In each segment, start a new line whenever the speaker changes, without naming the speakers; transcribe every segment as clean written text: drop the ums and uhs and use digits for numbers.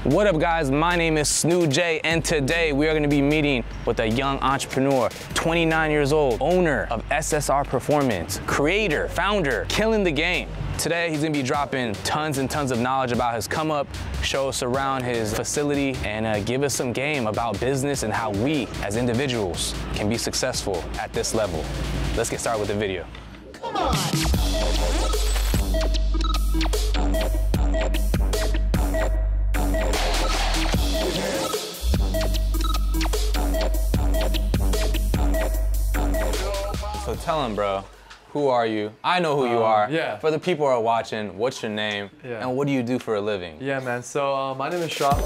What up guys, my name is SnewJ and today we are going to be meeting with a young entrepreneur, 29 years old, owner of SSR Performance, creator, founder, killing the game. Today he's going to be dropping tons and tons of knowledge about his come up, show us around his facility, and give us some game about business and how we as individuals can be successful at this level. Let's get started with the video.
Come on!
So tell him, bro, who are you? I know who you are.
Yeah.
For the people who are watching, what's your name? Yeah. And what do you do for a living?
Yeah, man. So my name is Shop.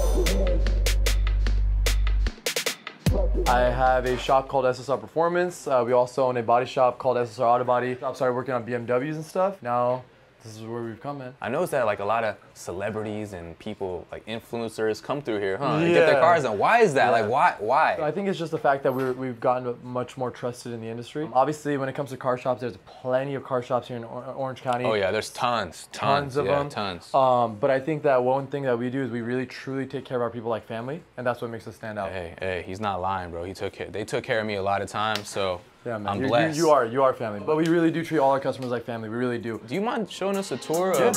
I have a shop called SSR Performance. We also own a body shop called SSR Auto Body. I started working on BMWs and stuff. Now, this is where we've come, man. I noticed that like a lot of celebrities and people, like influencers, come through here, huh? They get their cars in. Why is that? Yeah. Like, why? I think it's just the fact that we've gotten much more trusted in the industry. Obviously, when it comes to car shops, there's plenty of car shops here in Orange County.
Oh yeah, there's tons of them. Tons.
But I think that one thing that we do is we really truly take care of our people like family, and that's what makes us stand out.
Hey, he's not lying, bro. They took care of me a lot of times, so.
Yeah, man.
I'm blessed.
You are family. But we really do treat all our customers like family. We really do.
Do you mind showing us a tour?
Yeah.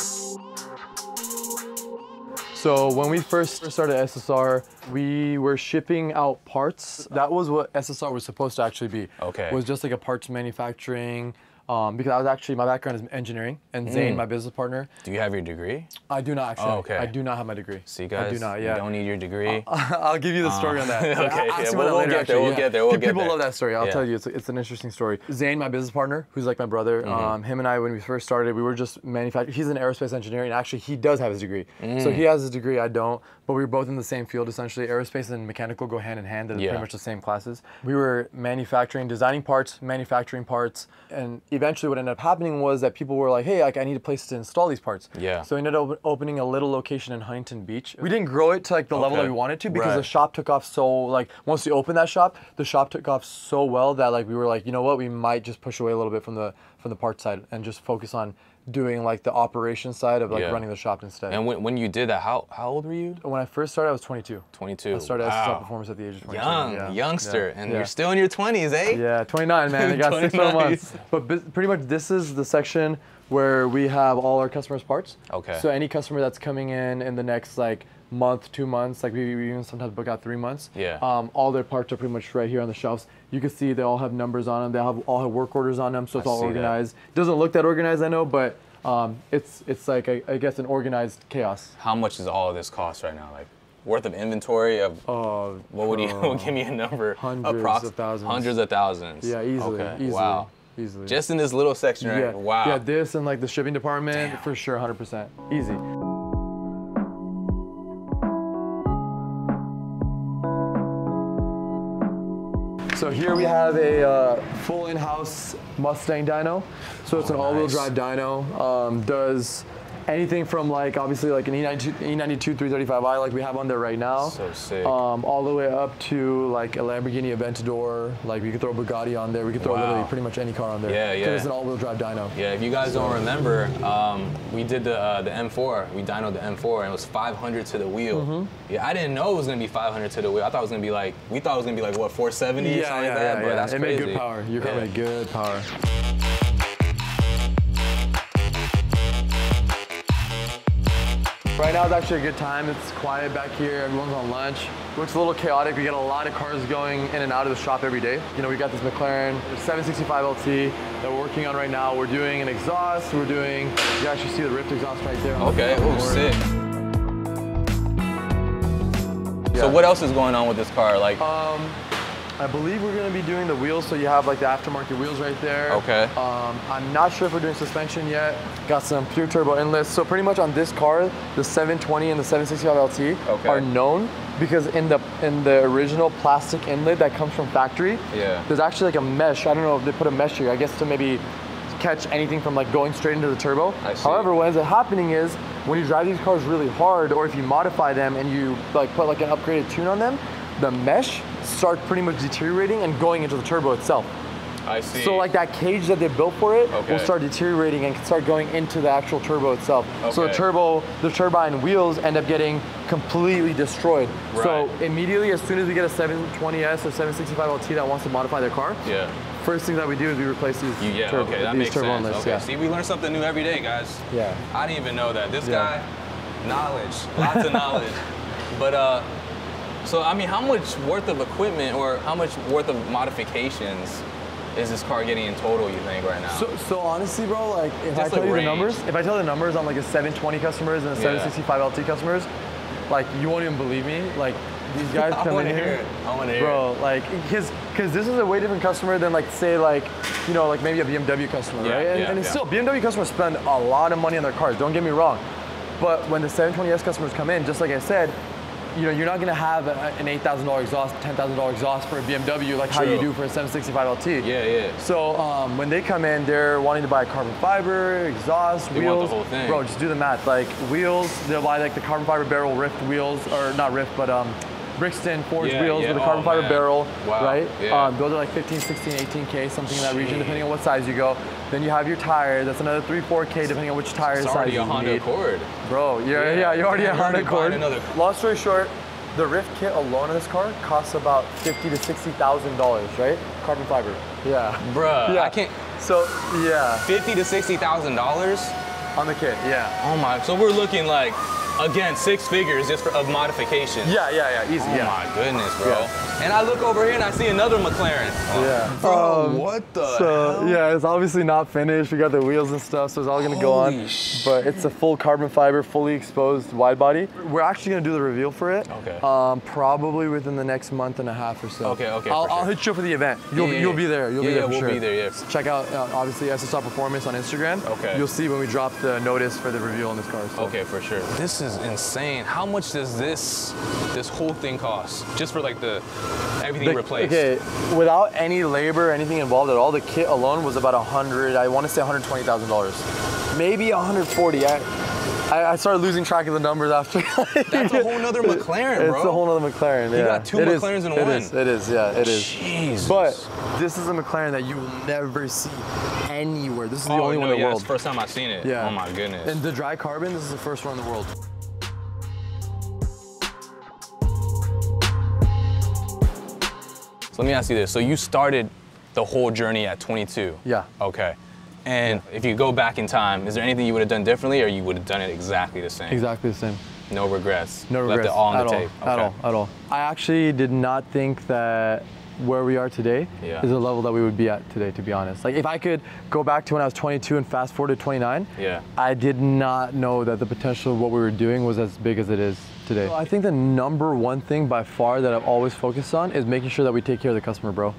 So when we first started SSR, we were shipping out parts. That was what SSR was supposed to actually be.
Okay.
It was just like a parts manufacturing. Because I was actually, my background is engineering, and Zane, my business partner.
Do you have your degree?
I do not actually.
Oh, okay.
I do not have my degree.
See guys,
I do not, yeah.
You don't need your degree.
I'll give you the story on that.
Okay,
I'll
yeah,
we'll get there. People love that story. I'll tell you, it's an interesting story. Zane, my business partner, who's like my brother, him and I, when we first started, we were just manufacturing. He's an aerospace engineer, and actually he does have his degree. So he has his degree, I don't, but we were both in the same field essentially. Aerospace and mechanical go hand in hand. They're pretty much the same classes. We were manufacturing, designing parts, manufacturing parts, and eventually what ended up happening was that people were like, hey, like, I need a place to install these parts. Yeah. So we ended up opening a little location in Huntington Beach. We didn't grow it to like the level that we wanted to because the shop took off so, like, once we opened that shop, the shop took off so well that like we were like, you know what, we might just push away a little bit from the parts side and just focus on doing like the operations side of like running the shop instead.
And when you did that, how old were you?
When I first started, I was 22.
22.
I started SSR Performance at the age of 22.
Youngster, and you're still in your 20s, eh?
Yeah, 29, man. I got 6 more months. But pretty much this is the section where we have all our customers' parts. Okay. So any customer that's coming in the next like month, 2 months, like we even sometimes book out 3 months. Yeah. All their parts are pretty much right here on the shelves. You can see they all have numbers on them. They all have work orders on them, so it's all organized. It doesn't look that organized, I know, but it's like I guess an organized chaos.
How much does all of this cost right now? Like worth of inventory of what would you give me a number?
Hundreds of thousands.
Hundreds of thousands.
Yeah, easily.
Okay.
Easily.
Wow.
Easily.
Just in this little section, right?
Yeah.
Wow.
Yeah, this and like the shipping department, for sure, 100%. Easy. So here we have a full in-house Mustang Dyno. So it's an all-wheel drive dyno. Does anything from like obviously like an E92 335i like we have on there right now.
So sick.
All the way up to like a Lamborghini Aventador. Like we could throw a Bugatti on there. We could throw literally pretty much any car on there. Yeah. It's an all-wheel drive dyno.
Yeah. If you guys don't remember, we did the M4. We dynoed the M4 and it was 500 to the wheel. Yeah. I didn't know it was gonna be 500 to the wheel. I thought it was gonna be like what 470 or something like that. But that's
it
crazy.
made good power. You're coming with good power. Right now is actually a good time. It's quiet back here. Everyone's on lunch. It looks a little chaotic. We get a lot of cars going in and out of the shop every day. You know, we got this Mclaren 765 LT that we're working on right now. We're doing an exhaust. You actually see the ripped exhaust right there.
Okay, oh, sick. So what else is going on with this car? Like,
I believe we're going to be doing the wheels, so you have like the aftermarket wheels right there.
Okay.
I'm not sure if we're doing suspension yet. Got some pure turbo inlets. So pretty much on this car, the 720 and the 765 LT are known because in the original plastic inlet that comes from factory, there's actually like a mesh. I don't know if they put a mesh here, I guess to maybe catch anything from like going straight into the turbo. However, what ends up happening is when you drive these cars really hard, or if you modify them and you like put like an upgraded tune on them, the mesh starts pretty much deteriorating and going into the turbo itself.
I see.
So like that cage that they built for it will start deteriorating and start going into the actual turbo itself. So the turbine wheels end up getting completely destroyed. Right. So immediately, as soon as we get a 720S or 765LT that wants to modify their car, first thing that we do is we replace these turbo
that makes sense.
Lists,
See, we learn something new every day, guys.
Yeah.
I didn't even know that. This guy, knowledge, lots of knowledge. But so I mean, how much worth of equipment or how much worth of modifications is this car getting in total, you think, right now?
So honestly, bro, like if I tell you the numbers on like a 720 customers and a 765 LT customers, like you won't even believe me. Like these guys come in here,
I want to hear
bro, like because this is a way different customer than like say like, you know, like maybe a BMW customer, right? And it's still, BMW customers spend a lot of money on their cars, don't get me wrong. But when the 720S customers come in, just like I said, you know, you're not gonna have an $8,000 exhaust, $10,000 exhaust for a BMW like how you do for a 765 LT.
Yeah.
So when they come in, they're wanting to buy carbon fiber, exhaust, wheels.
Want the whole thing.
Bro, just do the math. Like wheels, they'll buy like the carbon fiber barrel rift wheels, or not rift, but Brixton forged wheels with a carbon fiber barrel, right? Those are like 15, 16, 18K, something in that region, depending on what size you go. Then you have your tire, that's another 3, 4K, depending on which tire size you need.
It's already a Honda Accord.
Bro, you already a Honda Accord. Long story short, the Rift kit alone in this car costs about $50,000 to $60,000, right? Carbon fiber. Yeah.
Bruh, I can't.
So, yeah.
$50,000 to $60,000?
On the kit, yeah.
Oh my, so we're looking like, again, 6 figures just of modification.
Yeah, easy.
Oh my goodness, bro. And I look over here and I see another McLaren. Bro, what the hell?
Yeah, it's obviously not finished. We got the wheels and stuff, so it's all gonna go on. But it's a full carbon fiber, fully exposed wide body. We're actually gonna do the reveal for it. Probably within the next month and a half or so. I'll hit you up for the event. You'll be there. You'll be there for sure.
We'll be there,
Check out, obviously, SSR Performance on Instagram. You'll see when we drop the notice for the reveal on this car. So.
Okay, for sure. This is insane. How much does this whole thing cost? Just for like everything replaced?
Okay, without any labor or anything involved at all, the kit alone was about I want to say $120,000. Maybe 140. I started losing track of the numbers after.
That's a whole nother McLaren, bro.
It's a whole nother McLaren,
You got 2 McLarens in one.
It is.
Jesus.
But this is a McLaren that you will never see anywhere. This is the only one in the world.
It's the first time I've seen it. Oh my goodness.
And the dry carbon, this is the first one in the world.
So let me ask you this. So you started the whole journey at 22?
Yeah.
Okay. And if you go back in time, is there anything you would have done differently, or you would have done it exactly the same?
Exactly the same.
No regrets?
No regrets.
Left it all on the tape?
At all. I actually did not think that where we are today is the level that we would be at today, to be honest. Like if I could go back to when I was 22 and fast forward to 29, I did not know that the potential of what we were doing was as big as it is today. I think the number one thing by far that I've always focused on is making sure that we take care of the customer, bro.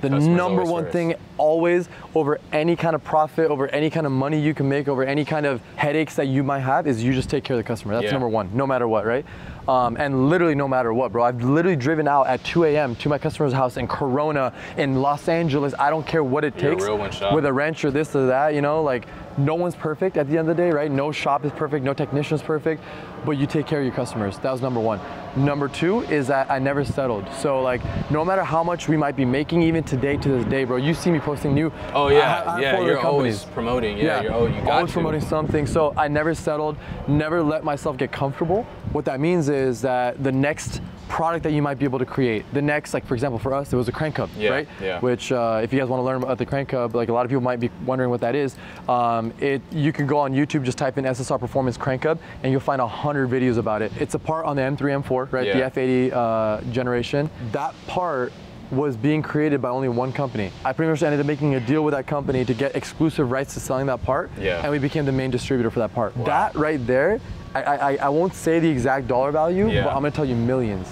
The number one thing always, over any kind of profit, over any kind of money you can make, over any kind of headaches that you might have, is you just take care of the customer. That's number one, no matter what, right? And literally no matter what, bro. I've literally driven out at 2 a.m. to my customer's house in Corona, in Los Angeles. I don't care what it takes. With a wrench or this or that, you know, like no one's perfect at the end of the day, right? No shop is perfect, no technician is perfect, but you take care of your customers. That was number one. Number two is that I never settled. So like, no matter how much we might be making, even today to this day, bro, you see me posting new.
You're always promoting. You
always promoting something. So I never settled, never let myself get comfortable. What that means is that the next product that you might be able to create, the next, like for example, for us, it was a crank hub, right? Which if you guys want to learn about the crank hub, like a lot of people might be wondering what that is. You can go on YouTube, just type in SSR Performance crank hub, and you'll find 100 videos about it. It's a part on the M3, M4, right? The F80 generation. That part was being created by only one company. I pretty much ended up making a deal with that company to get exclusive rights to selling that part, and we became the main distributor for that part. That right there, I won't say the exact dollar value, but I'm gonna tell you millions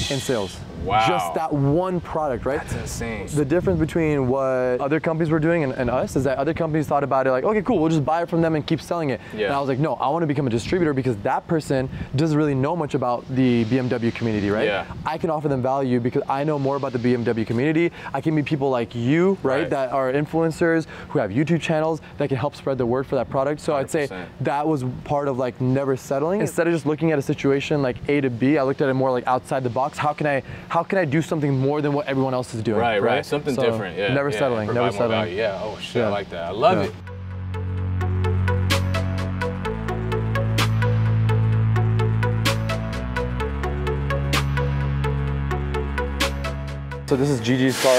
in sales. Just that one product, right?
That's insane.
The difference between what other companies were doing and us is that other companies thought about it like, okay, cool, we'll just buy it from them and keep selling it. And I was like, no, I want to become a distributor because that person doesn't really know much about the BMW community, right? I can offer them value because I know more about the BMW community. I can meet people like you, right? That are influencers who have YouTube channels that can help spread the word for that product. So 100%. I'd say that was part of like never settling. Instead of just looking at a situation like A to B, I looked at it more like outside the box. How can I how can I do something more than what everyone else is doing?
Right. Something different. Yeah.
Never settling. Never settling.
Yeah. Oh shit, I like that. I love it.
So this is Gigi's car.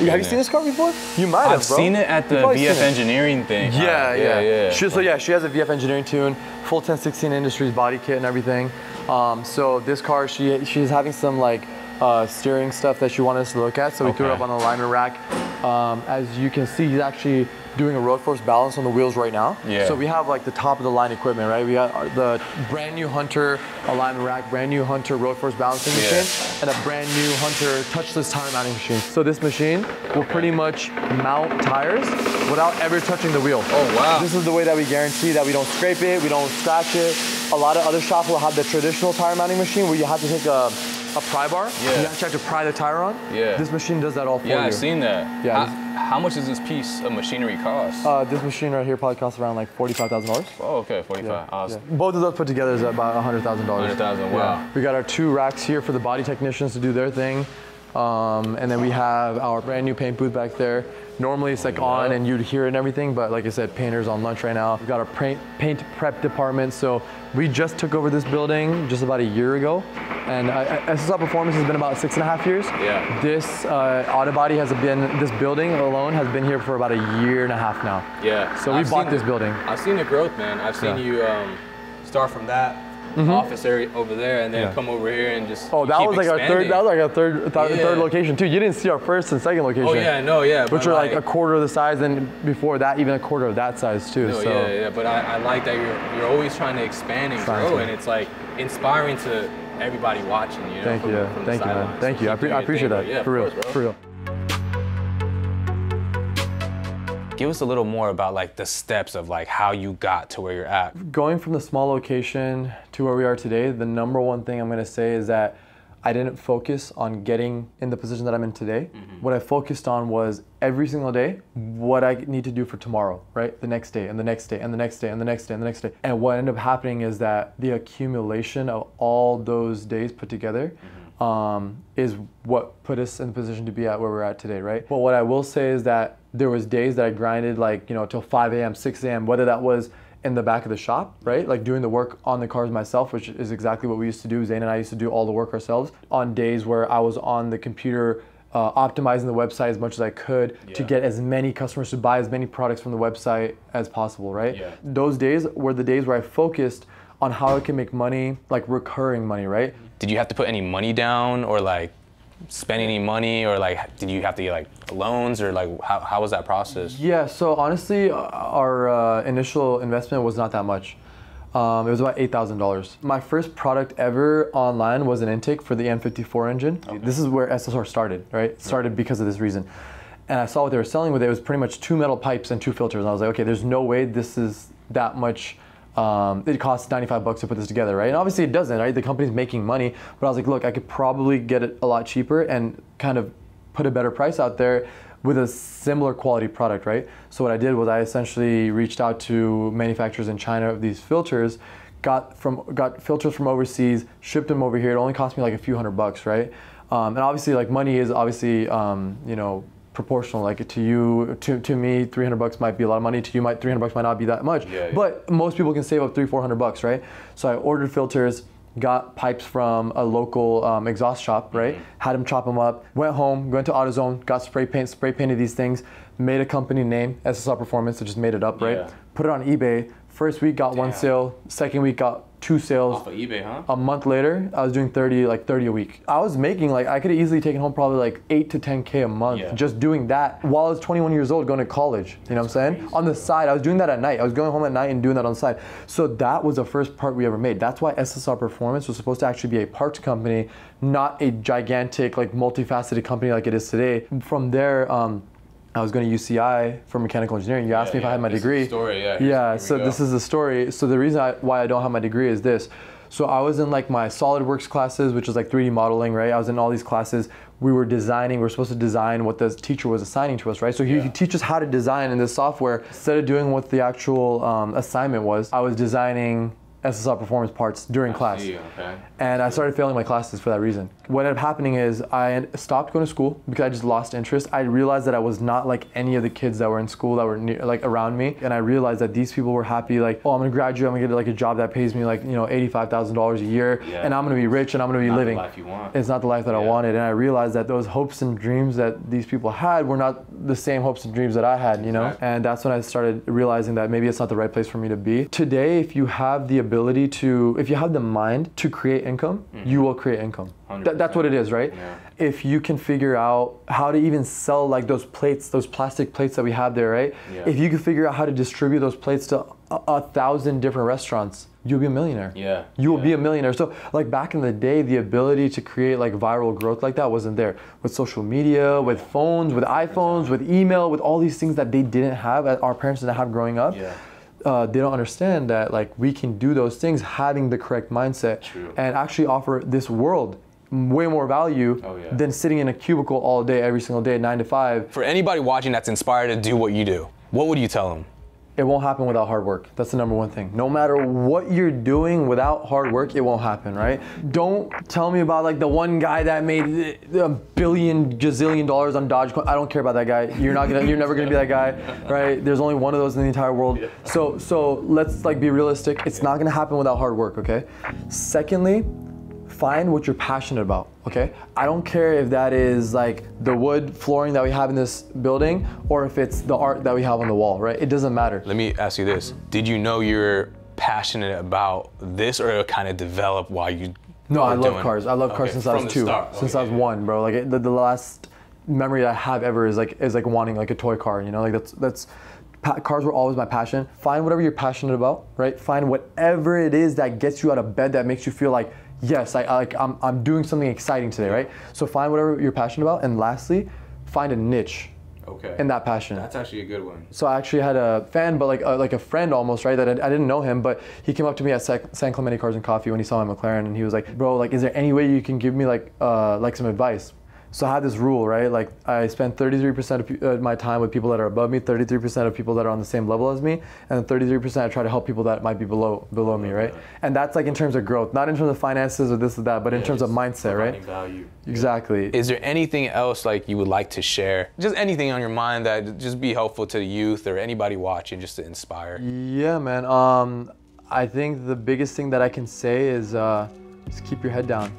Have you seen this car before? You might have, bro.
I've seen it at the VF Engineering thing.
Yeah. So yeah, she has a VF Engineering tune, full 1016 Industries body kit and everything. So this car, she's having some like steering stuff that she wanted us to look at. So we threw it up on the alignment rack. As you can see, he's actually doing a road force balance on the wheels right now.
Yeah.
So we have like the top of the line equipment, right? We got the brand new Hunter alignment rack, brand new Hunter road force balancing machine, and a brand new Hunter touchless tire mounting machine. So this machine will pretty much mount tires without ever touching the wheel.
Oh wow.
This is the way that we guarantee that we don't scrape it, we don't scratch it. A lot of other shops will have the traditional tire mounting machine where you have to take a pry bar. You actually have to pry the tire on. This machine does that all for you.
Yeah, I've seen that. Yeah. How much does this piece of machinery cost?
This machine right here probably costs around like $45,000.
Oh, okay, 45. Awesome.
Both of those put together is about $100,000.
$100,000. Wow.
We got our 2 racks here for the body technicians to do their thing. And then we have our brand new paint booth back there. Normally it's like on and you'd hear it and everything, but like I said, painters on lunch right now. We've got our paint prep department. So we just took over this building just about a year ago. And SSR Performance has been about 6.5 years.
Yeah.
This auto body this building alone has been here for about a year and a half now.
Yeah.
So we bought this building.
I've seen the growth, man. I've seen you start from that office area over there and then come over here and just
that was like
expanding.
our third location too. You didn't see our first and second location.
Oh yeah, I know, yeah.
Which are like a quarter of the size, and before that even a quarter of that size too.
No,
so
yeah. But I like that you're always trying to expand and grow, and it's like inspiring to everybody watching, you know.
Thank you, man. Thank you. I appreciate that.
Yeah,
for real,
course,
for real.
Give us a little more about like the steps of like how you got to where you're at.
Going from the small location to where we are today, the number one thing I'm gonna say is that I didn't focus on getting in the position that I'm in today. What I focused on was every single day, what I need to do for tomorrow, right? The next day and the next day and the next day and the next day and the next day. And what ended up happening is that the accumulation of all those days put together is what put us in the position to be at where we're at today, right? But what I will say is that there was days that I grinded like, till 5 a.m., 6 a.m., whether that was in the back of the shop, right? Like doing the work on the cars myself, which is exactly what we used to do. Zane and I used to do all the work ourselves. On days where I was on the computer optimizing the website as much as I could to get as many customers to buy as many products from the website as possible, right? Yeah. Those days were the days where I focused on how I can make money, like recurring money, right?
Did you have to put any money down or like spend any money, or like did you have to get like loans, or like how was that process? Yeah,
so honestly our initial investment was not that much. It was about $8,000. My first product ever online was an intake for the N54 engine. This is where SSR started, right? It started because of this reason. And I saw what they were selling with it. It was pretty much 2 metal pipes and 2 filters. And I was like, okay, there's no way this is that much. It costs $95 to put this together, right? And obviously it doesn't, right? The company's making money, but I was like, look, I could probably get it a lot cheaper and kind of put a better price out there with a similar quality product, right? So what I did was I essentially reached out to manufacturers in China of these filters, got filters from overseas, shipped them over here. It only cost me like a few $100, right? And obviously, like, money is obviously, proportional. Like to you, to me, $300 might be a lot of money. To you, $300 might not be that much. Yeah. But most people can save up $300-400, right? So I ordered filters, got pipes from a local exhaust shop, right? Had them chop them up. Went home, went to AutoZone, got spray painted these things. Made a company name, SSR Performance. I just made it up, right? Put it on eBay. First week got 1 sale. Second week got 2 sales.
Off of eBay, huh?
A month later, I was doing 30 a week. I was making I could have easily taken home probably like 8 to 10K a month just doing that while I was 21 years old going to college. You know what I'm saying? Crazy. On the side, I was doing that at night. I was going home at night and doing that on the side. So that was the first part we ever made. That's why SSR Performance was supposed to actually be a parts company, not a gigantic, like multifaceted company like it is today. From there, I was going to UCI for mechanical engineering. You asked me if I had my degree. So this is the story. So the reason why I don't have my degree is this. So I was in like my SolidWorks classes, which is like 3D modeling, right? I was in all these classes. We were supposed to design what the teacher was assigning to us, right? So he teaches us how to design in this software. Instead of doing what the actual assignment was, I was designing SSR performance parts during class.
Okay.
And I started failing my classes for that reason. What ended up happening is I stopped going to school because I just lost interest. I realized that I was not like any of the kids that were in school that were like around me. And I realized that these people were happy, like, oh, I'm gonna graduate, I'm gonna get like a job that pays me like, you know, $85,000 a year, and I'm gonna be rich and I'm gonna be living.
Not the life you want.
It's not the life that I wanted. And I realized that those hopes and dreams that these people had were not the same hopes and dreams that I had, you know?
Exactly.
And that's when I started realizing that maybe it's not the right place for me to be. Today, if you have the ability to, if you have the mind to create income, you will create income. That's what it is, right?
Yeah.
If you can figure out how to even sell like those plates, those plastic plates that we have there, right?
Yeah.
If you can figure out how to distribute those plates to 1,000 different restaurants, you'll be a millionaire.
Yeah.
You will be a millionaire. So like back in the day, the ability to create like viral growth like that wasn't there. With social media, with phones, with iPhones, with email, with all these things that they didn't have, that our parents didn't have growing up.
Yeah.
They don't understand that like we can do those things having the correct mindset.
True.
And actually offer this world way more value than sitting in a cubicle all day, every single day, 9 to 5.
For anybody watching that's inspired to do what you do, what would you tell them?
It won't happen without hard work. That's the number one thing. No matter what you're doing without hard work, it won't happen, right? Don't tell me about like the one guy that made $1 billion, gazillion dollars on Dogecoin. I don't care about that guy. You're never gonna be that guy, right? There's only one of those in the entire world. So let's like be realistic. It's not gonna happen without hard work, okay? Secondly, find what you're passionate about, okay? I don't care if that is like the wood flooring that we have in this building or if it's the art that we have on the wall, right? It doesn't matter.
Let me ask you this. Did you know you're passionate about this, or it kind of developed while you
No, I love cars. I love cars since I was 2.
Start.
Since I was 1, bro. Like the last memory I have ever is like wanting like a toy car, you know? Like that's cars were always my passion. Find whatever you're passionate about, right? Find whatever it is that gets you out of bed, that makes you feel like, yes, I'm doing something exciting today, right? So find whatever you're passionate about, and lastly, find a niche in that passion.
That's actually a good one.
So I actually had a fan, but like a friend almost, right? That I didn't know him, but he came up to me at San Clemente Cars and Coffee when he saw my McLaren, and he was like, "Bro, like, is there any way you can give me like some advice?" So I had this rule, right? Like I spend 33% of my time with people that are above me, 33% of people that are on the same level as me, and then 33% I try to help people that might be below me, right? And that's like in terms of growth, not in terms of finances or this or that, but in terms of mindset, right?
Value.
Exactly.
Is there anything else like you would like to share? Just anything on your mind that just be helpful to the youth or anybody watching, just to inspire?
Yeah, man. I think the biggest thing that I can say is just keep your head down.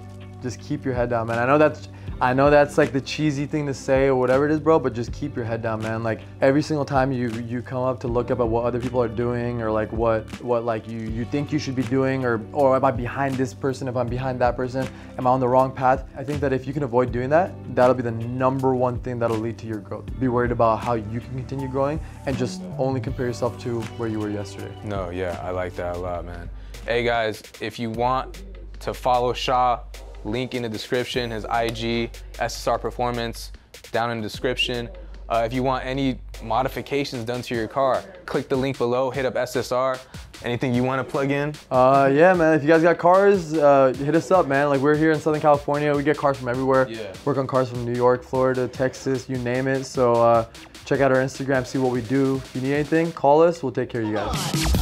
Just keep your head down, man. I know that's like the cheesy thing to say or whatever it is, bro, but just keep your head down, man. Like every single time you come up to look up at what other people are doing, or like what like you think you should be doing, or am I behind this person, if I'm behind that person, am I on the wrong path? I think that if you can avoid doing that, that'll be the number one thing that'll lead to your growth. Be worried about how you can continue growing and just only compare yourself to where you were yesterday.
No, yeah, I like that a lot, man. Hey guys, if you want to follow Shaw, link in the description, his IG, SSR Performance, down in the description. If you want any modifications done to your car, click the link below, hit up SSR. Anything you want to plug in?
Yeah, man, if you guys got cars, hit us up, man. Like we're here in Southern California, we get cars from everywhere.
Yeah.
Work on cars from New York, Florida, Texas, you name it. So check out our Instagram, see what we do. If you need anything, call us, we'll take care of you guys.